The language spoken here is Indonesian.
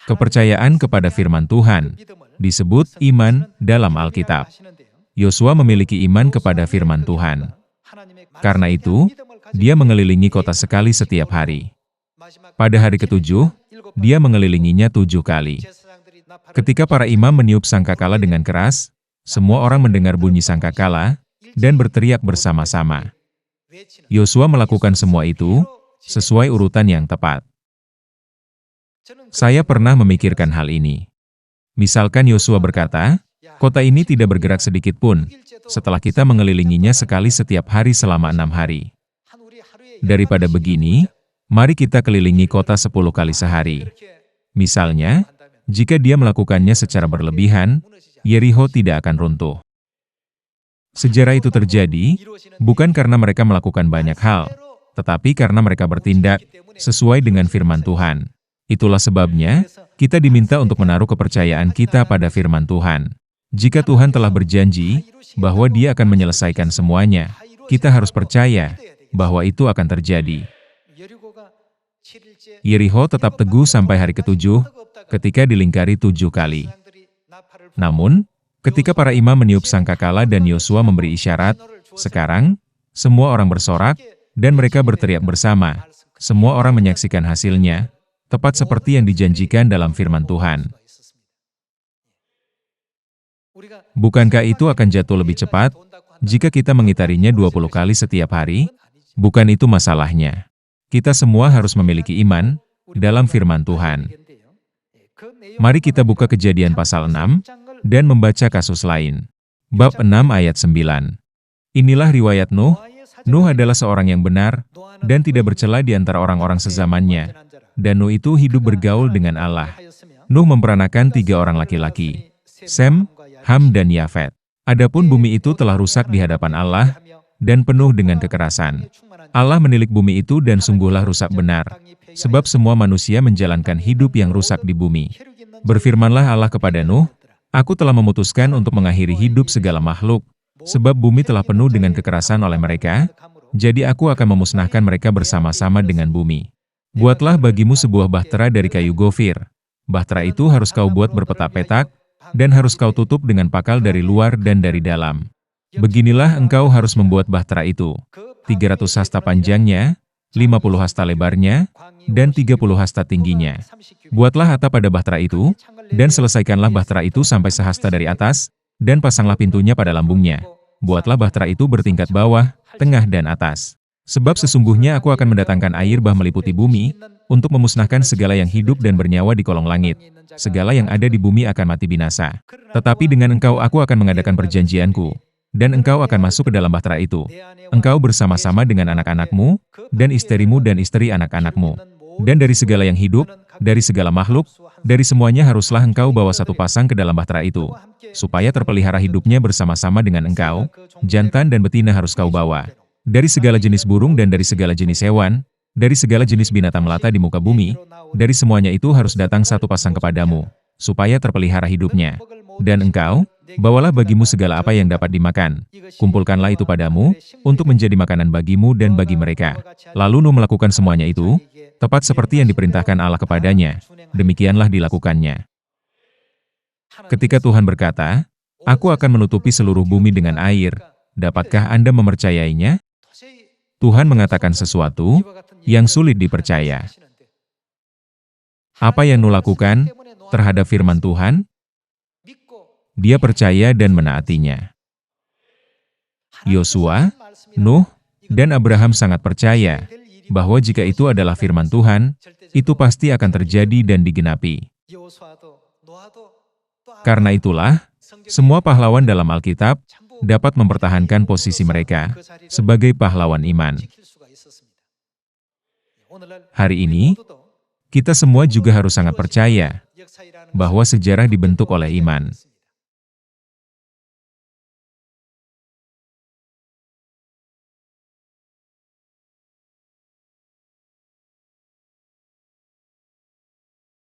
Kepercayaan kepada firman Tuhan disebut iman dalam Alkitab. Yosua memiliki iman kepada firman Tuhan. Karena itu, dia mengelilingi kota sekali setiap hari. Pada hari ketujuh, dia mengelilinginya 7 kali. Ketika para imam meniup sangkakala dengan keras, semua orang mendengar bunyi sangkakala dan berteriak bersama-sama. Yosua melakukan semua itu sesuai urutan yang tepat. Saya pernah memikirkan hal ini. Misalkan Yosua berkata, kota ini tidak bergerak sedikit pun, setelah kita mengelilinginya sekali setiap hari selama 6 hari. Daripada begini, mari kita kelilingi kota 10 kali sehari. Misalnya, jika dia melakukannya secara berlebihan, Yerikho tidak akan runtuh. Sejarah itu terjadi, bukan karena mereka melakukan banyak hal, tetapi karena mereka bertindak sesuai dengan firman Tuhan. Itulah sebabnya, kita diminta untuk menaruh kepercayaan kita pada firman Tuhan. Jika Tuhan telah berjanji bahwa Dia akan menyelesaikan semuanya, kita harus percaya bahwa itu akan terjadi. Yerikho tetap teguh sampai hari ketujuh, ketika dilingkari 7 kali. Namun, ketika para imam meniup sangkakala dan Yosua memberi isyarat, sekarang, semua orang bersorak, dan mereka berteriak bersama. Semua orang menyaksikan hasilnya, tepat seperti yang dijanjikan dalam firman Tuhan. Bukankah itu akan jatuh lebih cepat, jika kita mengitarinya 20 kali setiap hari? Bukan itu masalahnya. Kita semua harus memiliki iman dalam firman Tuhan. Mari kita buka Kejadian pasal 6, dan membaca kasus lain. Bab 6 ayat 9. Inilah riwayat Nuh. Nuh adalah seorang yang benar, dan tidak bercela di antara orang-orang sezamannya. Dan Nuh itu hidup bergaul dengan Allah. Nuh memperanakan 3 orang laki-laki, Sem, Ham dan Yafet. Adapun bumi itu telah rusak di hadapan Allah, dan penuh dengan kekerasan. Allah menilik bumi itu dan sungguhlah rusak benar, sebab semua manusia menjalankan hidup yang rusak di bumi. Berfirmanlah Allah kepada Nuh, Aku telah memutuskan untuk mengakhiri hidup segala makhluk, sebab bumi telah penuh dengan kekerasan oleh mereka, jadi aku akan memusnahkan mereka bersama-sama dengan bumi. Buatlah bagimu sebuah bahtera dari kayu gofir. Bahtera itu harus kau buat berpetak-petak, dan harus kau tutup dengan pakal dari luar dan dari dalam. Beginilah engkau harus membuat bahtera itu. 300 hasta panjangnya, 50 hasta lebarnya, dan 30 hasta tingginya. Buatlah atap pada bahtera itu, dan selesaikanlah bahtera itu sampai sehasta dari atas, dan pasanglah pintunya pada lambungnya. Buatlah bahtera itu bertingkat bawah, tengah dan atas. Sebab sesungguhnya aku akan mendatangkan air bah meliputi bumi, untuk memusnahkan segala yang hidup dan bernyawa di kolong langit. Segala yang ada di bumi akan mati binasa. Tetapi dengan engkau aku akan mengadakan perjanjianku, dan engkau akan masuk ke dalam bahtera itu. Engkau bersama-sama dengan anak-anakmu, dan istrimu dan istri anak-anakmu. Dan dari segala yang hidup, dari segala makhluk, dari semuanya haruslah engkau bawa 1 pasang ke dalam bahtera itu, supaya terpelihara hidupnya bersama-sama dengan engkau, jantan dan betina harus kau bawa. Dari segala jenis burung dan dari segala jenis hewan, dari segala jenis binatang melata di muka bumi, dari semuanya itu harus datang 1 pasang kepadamu, supaya terpelihara hidupnya. Dan engkau, bawalah bagimu segala apa yang dapat dimakan, kumpulkanlah itu padamu, untuk menjadi makanan bagimu dan bagi mereka. Lalu Nuh melakukan semuanya itu, tepat seperti yang diperintahkan Allah kepadanya, demikianlah dilakukannya. Ketika Tuhan berkata, Aku akan menutupi seluruh bumi dengan air, dapatkah Anda mempercayainya? Tuhan mengatakan sesuatu yang sulit dipercaya. Apa yang Nuh lakukan terhadap firman Tuhan? Dia percaya dan menaatinya. Yosua, Nuh, dan Abraham sangat percaya bahwa jika itu adalah firman Tuhan, itu pasti akan terjadi dan digenapi. Karena itulah, semua pahlawan dalam Alkitab dapat mempertahankan posisi mereka sebagai pahlawan iman. Hari ini, kita semua juga harus sangat percaya bahwa sejarah dibentuk oleh iman.